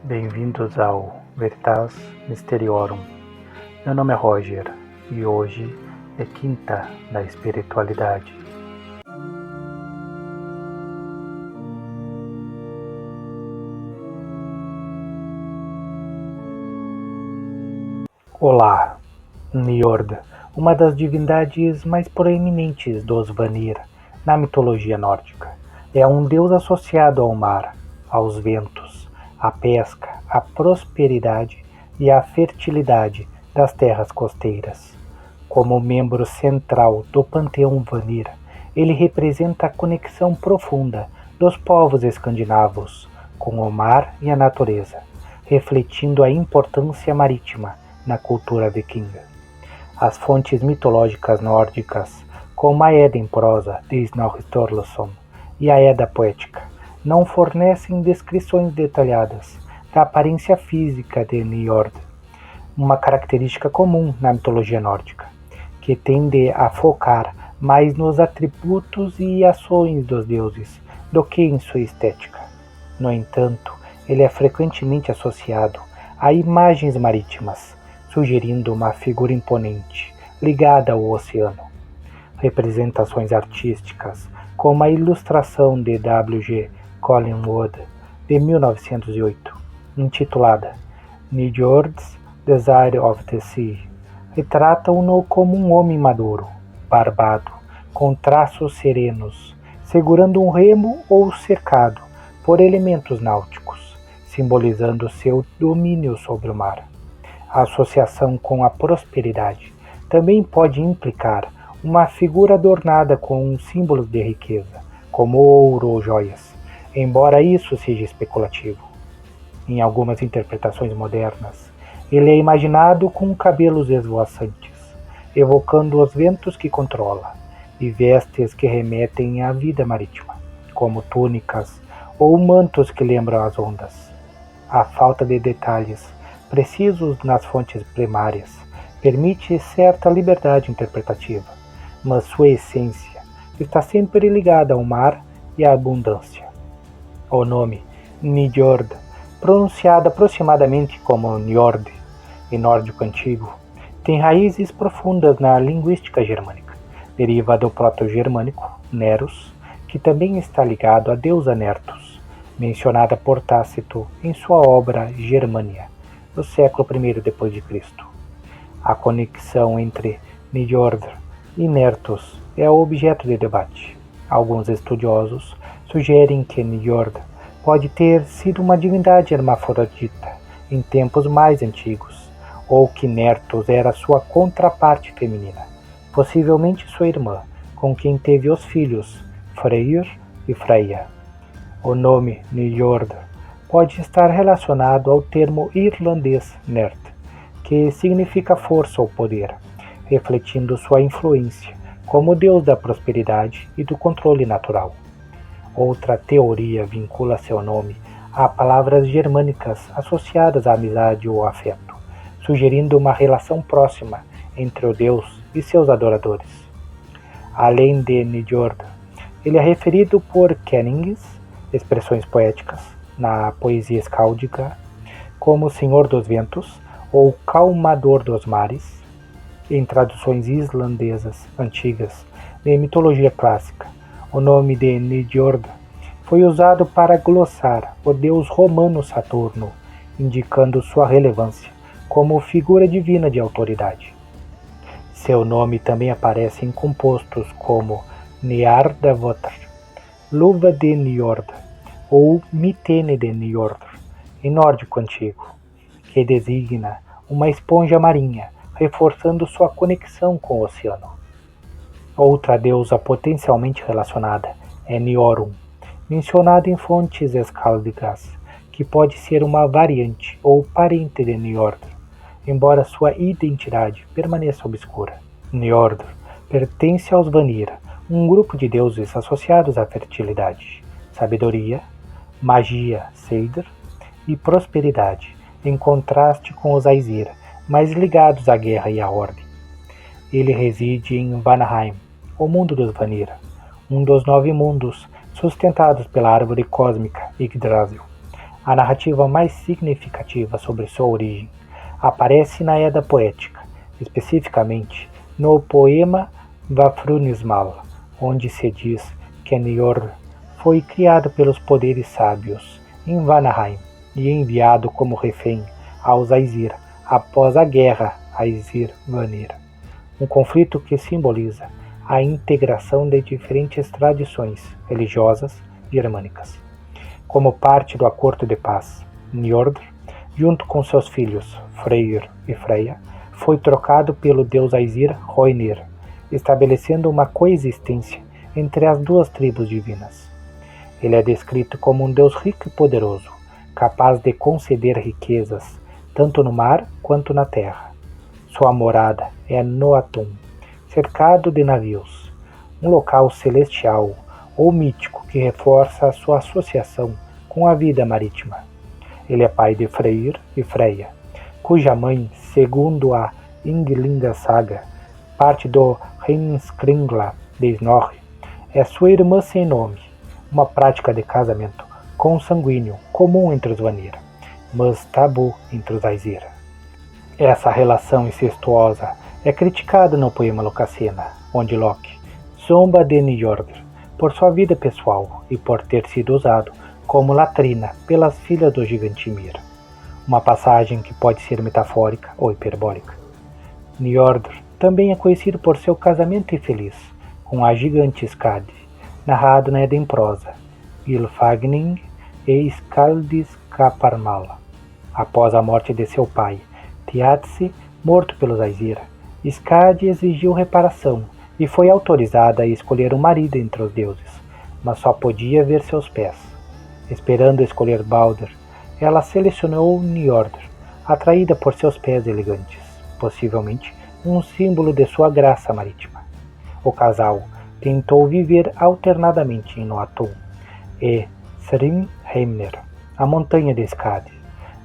Bem-vindos ao Veritas Mysteriorum. Meu nome é Roger e hoje é Quinta da Espiritualidade. Olá, Njord, uma das divindades mais proeminentes dos Vanir na mitologia nórdica. É um deus associado ao mar, aos ventos, à pesca, à prosperidade e à fertilidade das terras costeiras. Como membro central do panteão Vanir, ele representa a conexão profunda dos povos escandinavos com o mar e a natureza, refletindo a importância marítima na cultura vikinga. As fontes mitológicas nórdicas, como a Edda em prosa de Snorri Sturluson e a Edda poética, não fornecem descrições detalhadas da aparência física de Njord, uma característica comum na mitologia nórdica, que tende a focar mais nos atributos e ações dos deuses do que em sua estética. No entanto, ele é frequentemente associado a imagens marítimas, sugerindo uma figura imponente, ligada ao oceano. Representações artísticas, como a ilustração de W.G. Collingwood, de 1908, intitulada Njord's Desire of the Sea, retratam-no como um homem maduro, barbado, com traços serenos, segurando um remo ou cercado por elementos náuticos, simbolizando seu domínio sobre o mar. A associação com a prosperidade também pode implicar uma figura adornada com símbolos de riqueza, como ouro ou joias, embora isso seja especulativo. Em algumas interpretações modernas, ele é imaginado com cabelos esvoaçantes, evocando os ventos que controla, e vestes que remetem à vida marítima, como túnicas ou mantos que lembram as ondas. A falta de detalhes precisos nas fontes primárias permite certa liberdade interpretativa, mas sua essência está sempre ligada ao mar e à abundância. O nome Njord, pronunciado aproximadamente como Njord em nórdico antigo, tem raízes profundas na linguística germânica. Deriva do proto-germânico Nerus, que também está ligado à deusa Nertus, mencionada por Tácito em sua obra Germânia, do século I d.C. A conexão entre Njord e Nertus é objeto de debate. Alguns estudiosos sugerem que Njord pode ter sido uma divindade hermafrodita em tempos mais antigos, ou que Nertus era sua contraparte feminina, possivelmente sua irmã, com quem teve os filhos Freyr e Freya. O nome Njord pode estar relacionado ao termo irlandês Nert, que significa força ou poder, refletindo sua influência como deus da prosperidade e do controle natural. Outra teoria vincula seu nome a palavras germânicas associadas à amizade ou afeto, sugerindo uma relação próxima entre o deus e seus adoradores. Além de Njord, ele é referido por Kennings, expressões poéticas, na poesia escáldica, como Senhor dos Ventos ou Calmador dos Mares, em traduções islandesas antigas de mitologia clássica. O nome de Njord foi usado para glossar o deus romano Saturno, indicando sua relevância como figura divina de autoridade. Seu nome também aparece em compostos como Njardavotr, luva de Njord, ou Mitene de Njord, em nórdico antigo, que designa uma esponja marinha, reforçando sua conexão com o oceano. Outra deusa potencialmente relacionada é Niorum, mencionada em fontes escáldigas, que pode ser uma variante ou parente de Njord, embora sua identidade permaneça obscura. Njord pertence aos Vanir, um grupo de deuses associados à fertilidade, sabedoria, magia, Seidr, e prosperidade, em contraste com os Aesir, mais ligados à guerra e à ordem. Ele reside em Vanaheim, o mundo dos Vanir, um dos 9 mundos sustentados pela árvore cósmica Yggdrasil. A narrativa mais significativa sobre sua origem aparece na Edda Poética, especificamente no poema Vafthrûdnismál, onde se diz que Njord foi criado pelos poderes sábios em Vanaheim e enviado como refém aos Aesir após a guerra Aesir-Vanir, um conflito que simboliza a integração de diferentes tradições religiosas germânicas. Como parte do acordo de paz, Njord, junto com seus filhos Freyr e Freya, foi trocado pelo deus Aesir Hoenir, estabelecendo uma coexistência entre as duas tribos divinas. Ele é descrito como um deus rico e poderoso, capaz de conceder riquezas tanto no mar quanto na terra. Sua morada é Noatun, cercado de navios, um local celestial ou mítico que reforça a sua associação com a vida marítima. Ele é pai de Freyr e Freya, cuja mãe, segundo a Ynglinga Saga, parte do Heimskringla de Snorri, é sua irmã sem nome, uma prática de casamento consanguíneo comum entre os Vanir, mas tabu entre os Aesir. Essa relação incestuosa é criticada no poema Lokasenna, onde Loki zomba de Njord por sua vida pessoal e por ter sido usado como latrina pelas filhas do gigante Ymir, uma passagem que pode ser metafórica ou hiperbólica. Njord também é conhecido por seu casamento infeliz com a gigante Skadi, narrado na Edda em prosa, Gylfaginning e Skaldskaparmal. Após a morte de seu pai, Thiazi, morto pelos Aesir, Skadi exigiu reparação e foi autorizada a escolher um marido entre os deuses, mas só podia ver seus pés. Esperando escolher Balder, ela selecionou Njord, atraída por seus pés elegantes, possivelmente um símbolo de sua graça marítima. O casal tentou viver alternadamente em Noatun e Thrymheimnir, a montanha de Skadi,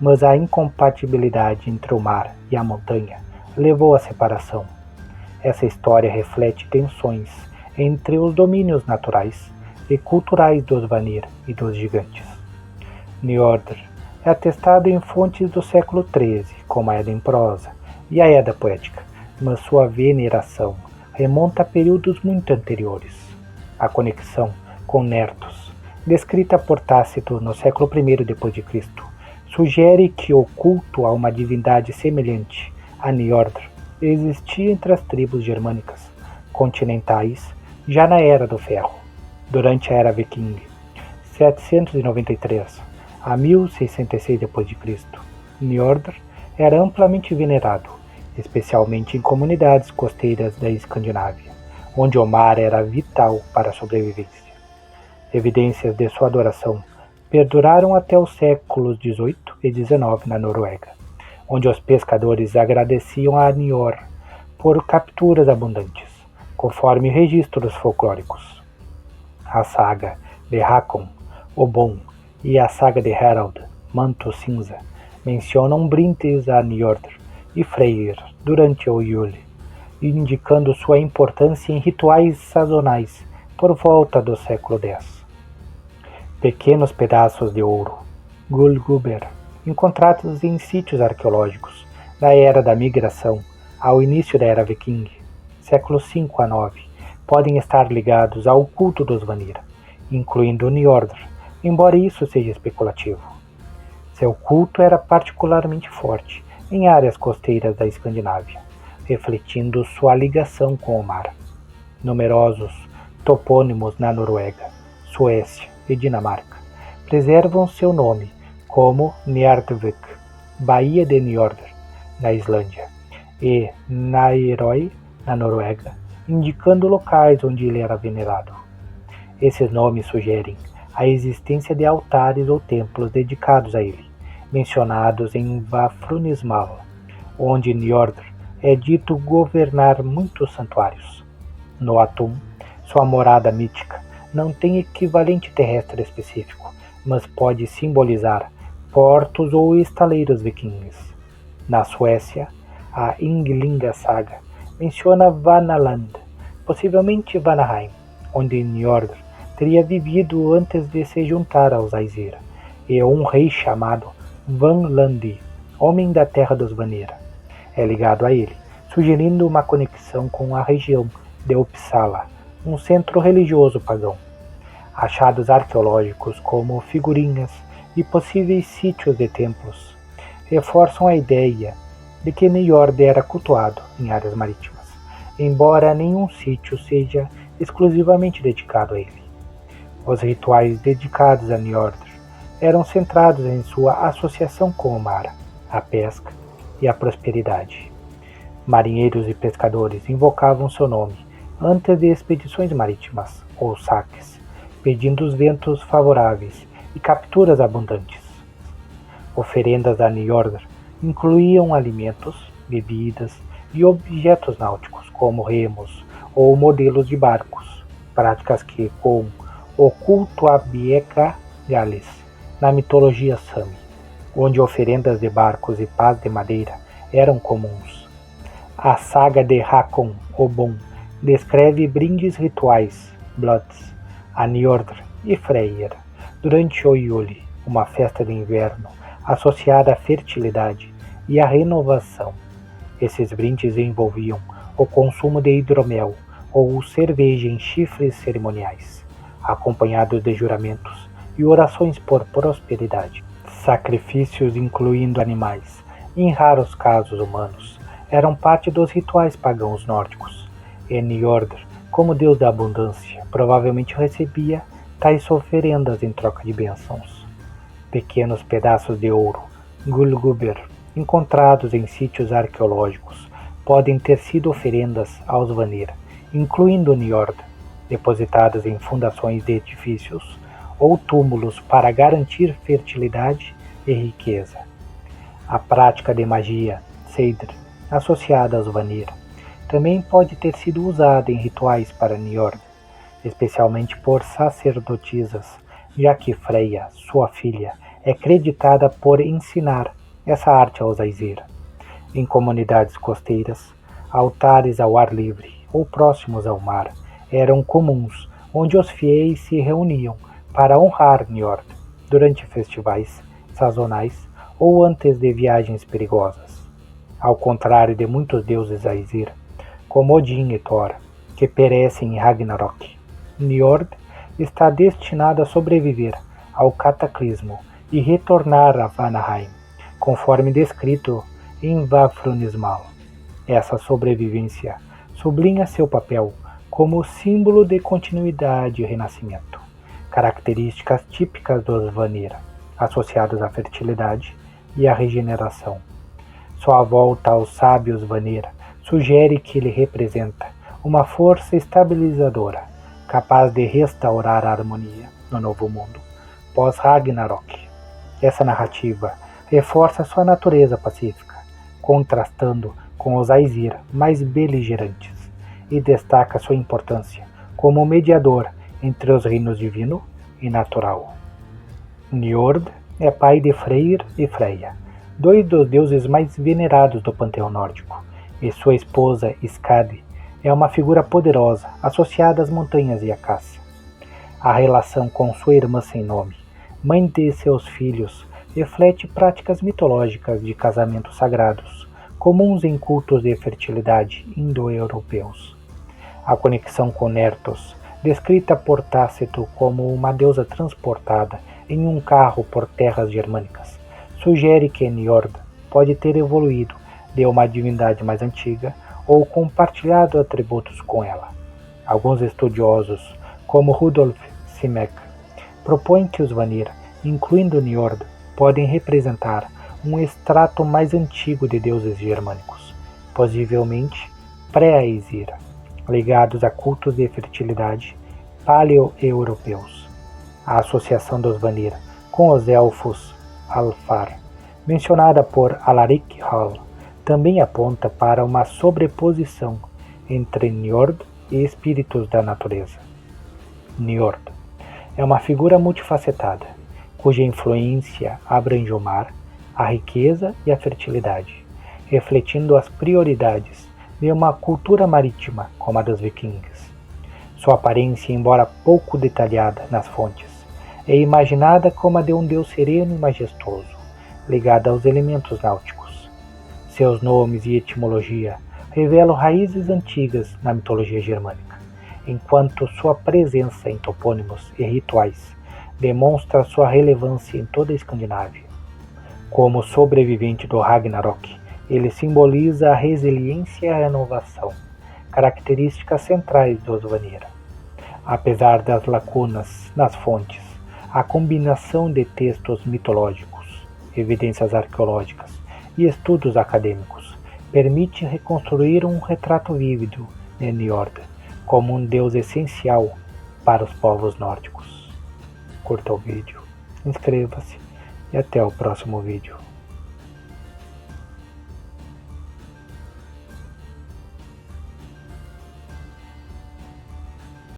mas a incompatibilidade entre o mar e a montanha levou à separação. Essa história reflete tensões entre os domínios naturais e culturais dos Vanir e dos gigantes. Njord é atestado em fontes do século XIII, como a Edda em prosa e a Edda poética, mas sua veneração remonta a períodos muito anteriores. A conexão com Nerthus, descrita por Tácito no século I d.C., sugere que o culto a uma divindade semelhante a Njord existia entre as tribos germânicas continentais já na Era do Ferro. Durante a Era Viking, 793 a 1066 d.C., Njord era amplamente venerado, especialmente em comunidades costeiras da Escandinávia, onde o mar era vital para a sobrevivência. Evidências de sua adoração perduraram até os séculos XVIII e XIX na Noruega, onde os pescadores agradeciam a Njord por capturas abundantes, conforme registros folclóricos. A saga de Hakon, o Bom, e a saga de Harald, Manto Cinza, mencionam brindes a Njord e Freyr durante o Yule, indicando sua importância em rituais sazonais por volta do século X. Pequenos pedaços de ouro, Gullguber, encontrados em sítios arqueológicos da Era da Migração ao início da Era Viking, séculos V a IX, podem estar ligados ao culto dos Vanir, incluindo Njord, embora isso seja especulativo. Seu culto era particularmente forte em áreas costeiras da Escandinávia, refletindo sua ligação com o mar. Numerosos topônimos na Noruega, Suécia e Dinamarca preservam seu nome, como Njarðvík, Baía de Njord, na Islândia, e Nærøy, na Noruega, indicando locais onde ele era venerado. Esses nomes sugerem a existência de altares ou templos dedicados a ele, mencionados em Vafthrûdnismál, onde Njord é dito governar muitos santuários. Noatun, sua morada mítica, não tem equivalente terrestre específico, mas pode simbolizar portos ou estaleiros vikings. Na Suécia, a Ynglinga Saga menciona Vanaland, possivelmente Vanaheim, onde Njord teria vivido antes de se juntar aos Aesir, e um rei chamado Vanlandi, homem da terra dos Vanir, é ligado a ele, sugerindo uma conexão com a região de Uppsala, um centro religioso pagão. Achados arqueológicos como figurinhas e possíveis sítios de templos reforçam a ideia de que Njord era cultuado em áreas marítimas, embora nenhum sítio seja exclusivamente dedicado a ele. Os rituais dedicados a Njord eram centrados em sua associação com o mar, a pesca e a prosperidade. Marinheiros e pescadores invocavam seu nome antes de expedições marítimas ou saques, pedindo os ventos favoráveis e capturas abundantes. Oferendas a Njord incluíam alimentos, bebidas e objetos náuticos, como remos ou modelos de barcos, práticas que, com o culto a Bieca Gales, na mitologia Sami, onde oferendas de barcos e pás de madeira eram comuns. A saga de Hakon Obon descreve brindes rituais, Blots, a Njord e Freyr, durante o Yule, uma festa de inverno associada à fertilidade e à renovação. Esses brindes envolviam o consumo de hidromel ou cerveja em chifres cerimoniais, acompanhados de juramentos e orações por prosperidade. Sacrifícios, incluindo animais, e em raros casos humanos, eram parte dos rituais pagãos nórdicos. E Njord, como deus da abundância, provavelmente recebia tais oferendas em troca de bênçãos. Pequenos pedaços de ouro, Gullguber, encontrados em sítios arqueológicos, podem ter sido oferendas aos Vanir, incluindo Njord, depositadas em fundações de edifícios ou túmulos para garantir fertilidade e riqueza. A prática de magia, Seidr, associada aos Vanir, também pode ter sido usada em rituais para Njord, especialmente por sacerdotisas, já que Freya, sua filha, é creditada por ensinar essa arte aos Aesir. Em comunidades costeiras, altares ao ar livre ou próximos ao mar eram comuns, onde os fiéis se reuniam para honrar Njord durante festivais sazonais ou antes de viagens perigosas. Ao contrário de muitos deuses Aesir, como Odin e Thor, que perecem em Ragnarok, Njord está destinado a sobreviver ao cataclismo e retornar a Vanaheim, conforme descrito em Vafthrûdnismal. Essa sobrevivência sublinha seu papel como símbolo de continuidade e renascimento, características típicas dos Vanir, associados à fertilidade e à regeneração. Sua volta aos sábios Vanir sugere que ele representa uma força estabilizadora, capaz de restaurar a harmonia no Novo Mundo, pós-Ragnarok. Essa narrativa reforça sua natureza pacífica, contrastando com os Aesir mais beligerantes, e destaca sua importância como mediador entre os reinos divino e natural. Njord é pai de Freyr e Freya, dois dos deuses mais venerados do panteão nórdico, e sua esposa Skadi é uma figura poderosa associada às montanhas e à caça. A relação com sua irmã sem nome, mãe de seus filhos, reflete práticas mitológicas de casamentos sagrados, comuns em cultos de fertilidade indo-europeus. A conexão com Nertos, descrita por Tácito como uma deusa transportada em um carro por terras germânicas, sugere que Njord pode ter evoluído de uma divindade mais antiga ou compartilhado atributos com ela. Alguns estudiosos, como Rudolf Simek, propõem que os Vanir, incluindo Njord, podem representar um extrato mais antigo de deuses germânicos, possivelmente pré-Aesir, ligados a cultos de fertilidade paleo-europeus. A associação dos Vanir com os elfos Alfar, mencionada por Alaric Hall, também aponta para uma sobreposição entre Njord e espíritos da natureza. Njord é uma figura multifacetada, cuja influência abrange o mar, a riqueza e a fertilidade, refletindo as prioridades de uma cultura marítima como a dos vikings. Sua aparência, embora pouco detalhada nas fontes, é imaginada como a de um deus sereno e majestoso, ligada aos elementos náuticos. Seus nomes e etimologia revelam raízes antigas na mitologia germânica, enquanto sua presença em topônimos e rituais demonstra sua relevância em toda a Escandinávia. Como sobrevivente do Ragnarok, ele simboliza a resiliência e a renovação, características centrais dos Vanir. Apesar das lacunas nas fontes, a combinação de textos mitológicos, evidências arqueológicas e estudos acadêmicos permite reconstruir um retrato vívido de Njord como um deus essencial para os povos nórdicos. Curta o vídeo, inscreva-se e até o próximo vídeo.